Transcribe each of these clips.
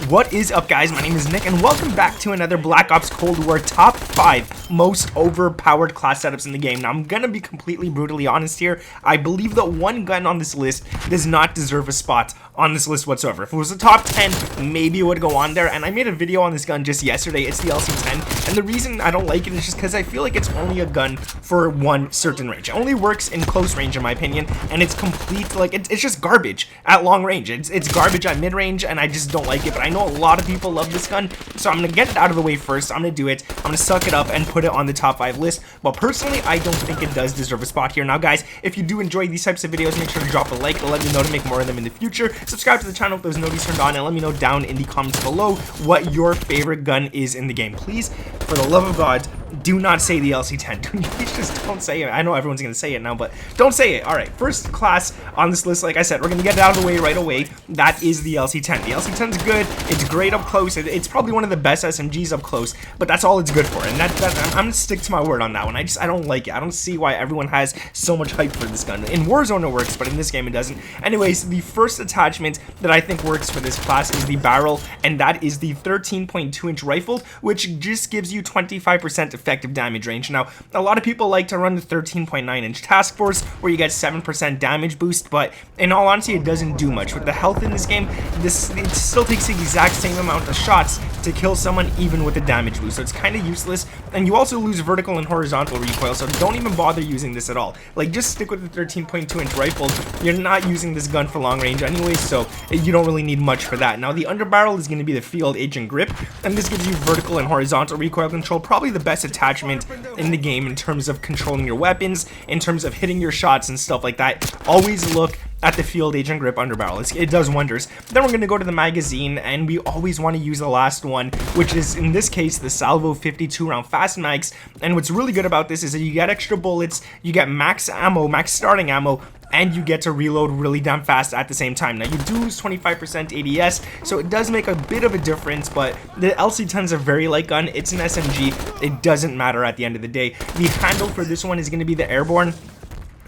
What is up, guys? My name is Nick and welcome back to another Black Ops Cold War top 5 most overpowered class setups in the game. Now I'm gonna be completely brutally honest here. I believe that one gun on this list does not deserve a spot on this list whatsoever. If it was a top 10, maybe it would go on there, and I made a video on this gun just yesterday. It's the LC10, and the reason I don't like it is just because I feel like it's only a gun for one certain range. It only works in close range in my opinion, and it's complete, like, it's just garbage at long range. It's garbage at mid range, and I just don't like it. But I know a lot of people love this gun, so I'm gonna get it out of the way first. I'm gonna do it. I'm gonna suck it up and put it on the top 5 list. But personally, I don't think it does deserve a spot here. Now, guys, if you do enjoy these types of videos, make sure to drop a like to let me know to make more of them in the future. Subscribe to the channel with those notifications turned on, and let me know down in the comments below what your favorite gun is in the game. Please, for the love of God, do not say the LC10. Please just don't say it. I know everyone's gonna say it now, but don't say it. All right, first class on this list, like I said, we're gonna get it out of the way right away. That is the LC10. The LC10 is good. It's great up close. It's probably one of the best SMGs up close, but that's all it's good for. And I'm gonna stick to my word on that one. I don't like it. I don't see why everyone has so much hype for this gun. In Warzone it works, but in this game it doesn't. Anyways, the first attachment that I think works for this class is the barrel, and that is the 13.2-inch rifle, which just gives you 25% effective damage range. Now, a lot of people like to run the 13.9-inch task force where you get 7% damage boost, but in all honesty, it doesn't do much. With the health in this game, it still takes the exact same amount of shots to kill someone, even with the damage boost, so it's kind of useless. And you also lose vertical and horizontal recoil, so don't even bother using this at all. Like, just stick with the 13.2-inch rifle. You're not using this gun for long range anyways, so you don't really need much for that. Now, the underbarrel is going to be the field agent grip, and this gives you vertical and horizontal recoil control, probably the best attachment in the game in terms of controlling your weapons, in terms of hitting your shots and stuff like that. Always look at the field agent grip underbarrel. It does wonders. Then we're going to go to the magazine, and we always want to use the last one, which is in this case the Salvo 52 round fast mags. And what's really good about this is that you get extra bullets, you get max ammo, max starting ammo, and you get to reload really damn fast at the same time. Now, you do lose 25% ADS, so it does make a bit of a difference, but the LC10 is a very light gun. It's an SMG. It doesn't matter at the end of the day. The handle for this one is going to be the airborne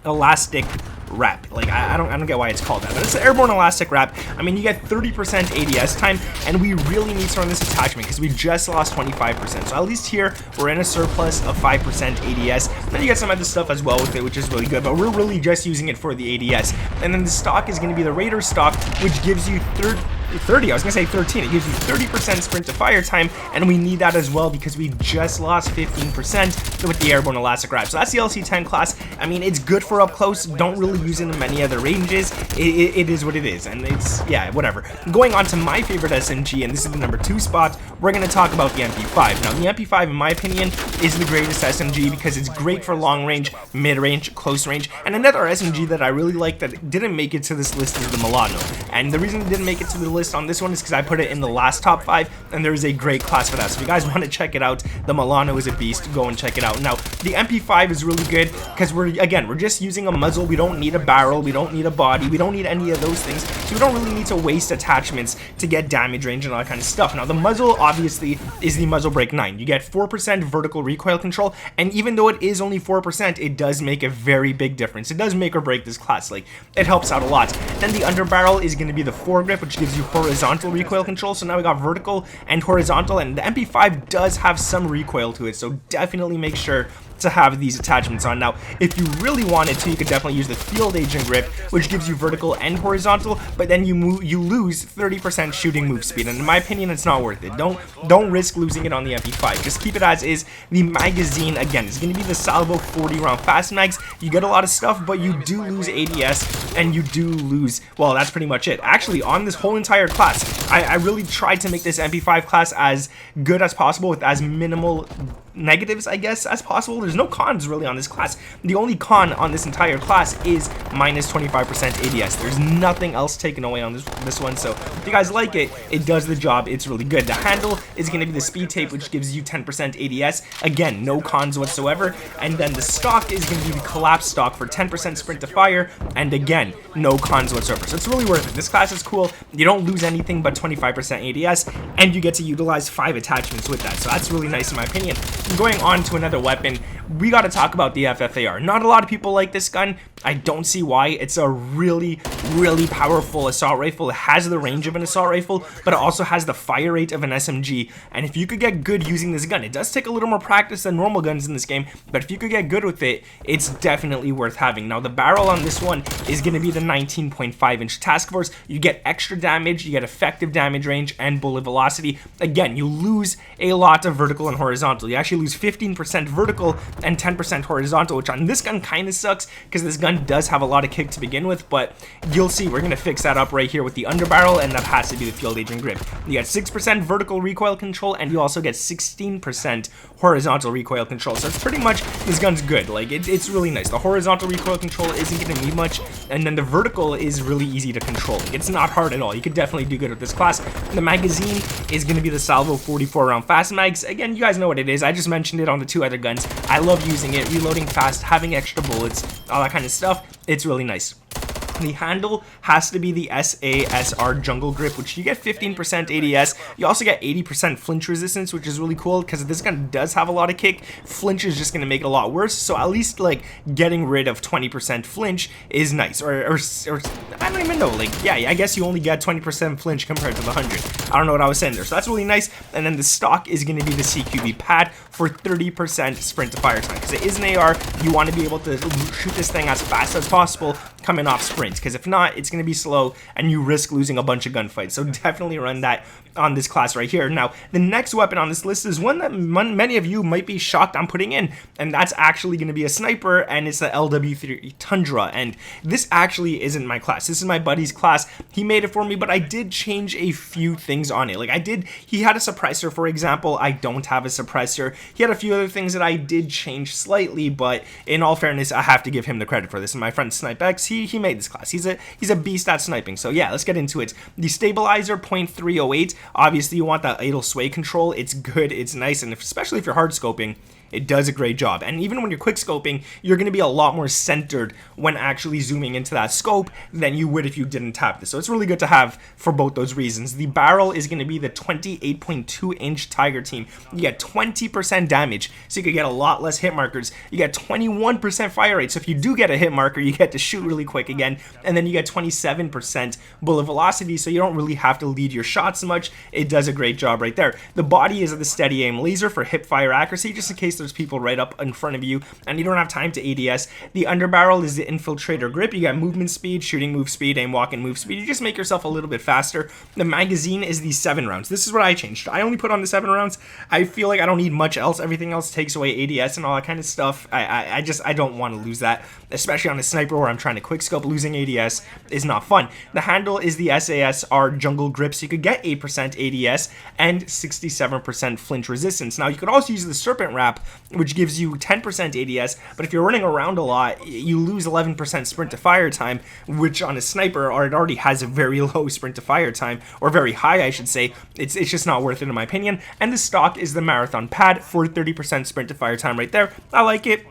elastic wrap. Like, I don't get why it's called that, but it's the airborne elastic wrap. I mean, you get 30% ADS time, and we really need to run this attachment because we just lost 25%. So at least here we're in a surplus of 5% ADS. Then you get some other stuff as well with it, which is really good, but we're really just using it for the ADS. And then the stock is going to be the Raider stock, which gives you 30, I was gonna say 13. It gives you 30% sprint to fire time, and we need that as well because we just lost 15% with the airborne elastic wrap. So that's the LC10 class. I mean, it's good for up close. Don't really use it in many other ranges. It is what it is, and it's, yeah, whatever. Going on to my favorite SMG, and this is the number 2 spot, we're gonna talk about the MP5. Now, the MP5, in my opinion, is the greatest SMG because it's great for long range, mid range, close range. And another SMG that I really like that didn't make it to this list is the Milano. And the reason it didn't make it to the list on this one is because I put it in the last top 5, and there is a great class for that. So if you guys want to check it out, the Milano is a beast. Go and check it out. Now, the MP5 is really good because we're just using a muzzle. We don't need a barrel, we don't need a body, we don't need any of those things, so we don't really need to waste attachments to get damage range and all that kind of stuff. Now, the muzzle obviously is the muzzle brake 9. You get 4% vertical recoil control, and even though it is only 4%, it does make a very big difference. It does make or break this class. Like, it helps out a lot. Then the underbarrel is going to be the foregrip, which gives you horizontal recoil control. So now we got vertical and horizontal, and the MP5 does have some recoil to it, so definitely make sure to have these attachments on. Now, if you really wanted to, you could definitely use the field agent grip, which gives you vertical and horizontal, but then you lose 30% shooting move speed, and in my opinion, it's not worth it. Don't risk losing it on the MP5. Just keep it as is. The magazine, again, is going to be the Salvo 40 round fast mags. You get a lot of stuff, but you do lose ADS, and you do lose, well, that's pretty much it. Actually, on this whole entire class, I really tried to make this MP5 class as good as possible with as minimal negatives, I guess, as possible. There's no cons really on this class. The only con on this entire class is minus 25% ADS. There's nothing else taken away on this one, so if you guys like it, it does the job. It's really good. The handle is going to be the speed tape, which gives you 10% ADS. Again, no cons whatsoever. And then the stock is going to be the collapse stock for 10% sprint to fire, and again, no cons whatsoever. So it's really worth it. This class is cool. You don't lose anything but 25% ADS, and you get to utilize 5 attachments with that, so that's really nice in my opinion. Going on to another weapon, we got to talk about the FFAR. Not a lot of people like this gun. I don't see why. It's a really, really powerful assault rifle. It has the range of an assault rifle, but it also has the fire rate of an SMG. And if you could get good using this gun, it does take a little more practice than normal guns in this game, but if you could get good with it, it's definitely worth having. Now, the barrel on this one is going to be the 19.5-inch task force. You get extra damage, you get effective damage range, and bullet velocity. Again, you lose a lot of vertical and horizontal. You actually lose 15% vertical and 10% horizontal, which on this gun kind of sucks because this gun does have a lot of kick to begin with, but you'll see we're going to fix that up right here with the underbarrel, and that has to be the field agent grip. You get 6% vertical recoil control, and you also get 16% horizontal recoil control. So it's pretty much, this gun's good. Like, it's really nice. The horizontal recoil control isn't going to need much, and then the vertical is really easy to control. Like, it's not hard at all. You could definitely do good with this class. The magazine is going to be the Salvo 44 round fast mags. Again, you guys know what it is. I just mentioned it on the two other guns. I love using it, reloading fast, having extra bullets, all that kind of stuff. It's really nice. The handle has to be the SASR jungle grip, which you get 15% ADS. You also get 80% flinch resistance, which is really cool because this gun does have a lot of kick. Flinch is just going to make it a lot worse, so at least like getting rid of 20% flinch is nice. Or I don't even know, like, yeah, I guess you only get 20% flinch compared to the 100. I don't know what I was saying there, so that's really nice. And then the stock is going to be the CQB pad for 30% sprint to fire time, because it is an AR. You want to be able to shoot this thing as fast as possible coming off sprint, because if not, it's going to be slow and you risk losing a bunch of gunfights. So definitely run that on this class right here. Now, the next weapon on this list is one that many of you might be shocked I'm putting in, and that's actually going to be a sniper, and it's the LW3 Tundra. And this actually isn't my class. This is my buddy's class. He made it for me, but I did change a few things on it. Like, he had a suppressor, for example. I don't have a suppressor. He had a few other things that I did change slightly, but in all fairness, I have to give him the credit for this. And my friend SnipeX, he made this class. He's a beast at sniping. So yeah, let's get into it. The stabilizer 0.308. Obviously, you want that idle sway control. It's good, it's nice, and especially if you're hard scoping, it does a great job. And even when you're quick scoping, you're going to be a lot more centered when actually zooming into that scope than you would if you didn't tap this. So it's really good to have for both those reasons. The barrel is going to be the 28.2-inch Tiger Team. You get 20% damage, so you could get a lot less hit markers. You get 21% fire rate, so if you do get a hit marker, you get to shoot really quick again. And then you get 27% bullet velocity, so you don't really have to lead your shots much. It does a great job right there. The body is the steady aim laser for hip fire accuracy, just in case there's people right up in front of you and you don't have time to ADS. The underbarrel is the infiltrator grip. You got movement speed, shooting move speed, aim walk and move speed. You just make yourself a little bit faster. The magazine is the 7 rounds. This is what I changed. I only put on the 7 rounds. I feel like I don't need much else. Everything else takes away ADS and all that kind of stuff. I don't want to lose that, especially on a sniper where I'm trying to quick scope. Losing ADS is not fun. The handle is the SASR jungle grip, so you could get 8% ADS and 67% flinch resistance. Now, you could also use the serpent wrap, which gives you 10% ADS, but if you're running around a lot, you lose 11% sprint to fire time, which on a sniper, or it already has a very low sprint to fire time, or very high, I should say. It's just not worth it in my opinion. And the stock is the marathon pad for 30% sprint to fire time right there. I like it.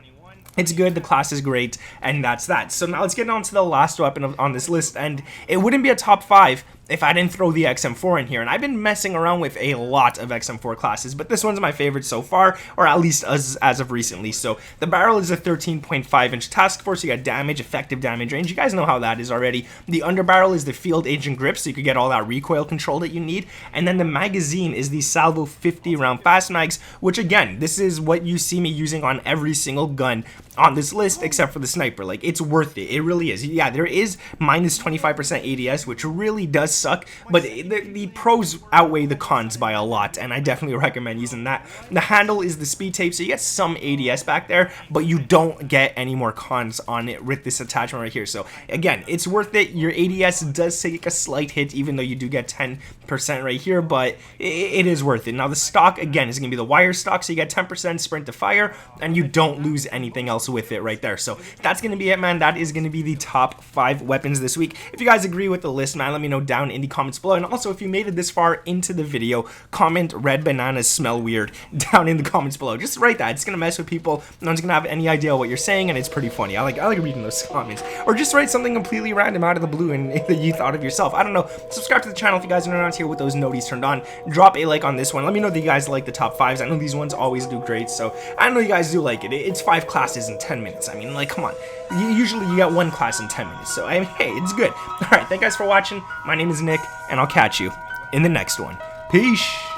It's good, the class is great, and that's that. So now let's get on to the last weapon on this list, and it wouldn't be a top 5 if I didn't throw the XM4 in here, and I've been messing around with a lot of XM4 classes, but this one's my favorite so far, or at least as of recently. So the barrel is a 13.5-inch task force. You got damage, effective damage range. You guys know how that is already. The underbarrel is the field agent grip, so you could get all that recoil control that you need, and then the magazine is the Salvo 50 round fast mags, which again, this is what you see me using on every single gun on this list except for the sniper. Like, it's worth it. It really is. Yeah, there is minus 25% ADS, which really does suck, but the pros outweigh the cons by a lot, and I definitely recommend using that. The handle is the speed tape, so you get some ADS back there, but you don't get any more cons on it with this attachment right here. So again, it's worth it. Your ADS does take a slight hit, even though you do get 10% right here, but it is worth it. Now the stock, again, is going to be the wire stock, so you get 10% sprint to fire, and you don't lose anything else with it right there. So that's going to be it, man. That is going to be the top 5 weapons this week. If you guys agree with the list, man, let me know down in the comments below. And also, if you made it this far into the video, comment red bananas smell weird down in the comments below. Just write that. It's going to mess with people. No one's going to have any idea what you're saying, and it's pretty funny. I like reading those comments. Or just write something completely random out of the blue and that you thought of yourself. I don't know. Subscribe to the channel if you guys are around here with those noties turned on. Drop a like on this one. Let me know that you guys like the top 5s. I know these ones always do great, so I know you guys do like it. It's 5 classes and 10 minutes. I mean, like, come on. Usually you get one class in 10 minutes, so I mean, hey, it's good. Alright, thank you guys for watching. My name is Nick, and I'll catch you in the next one. Peace!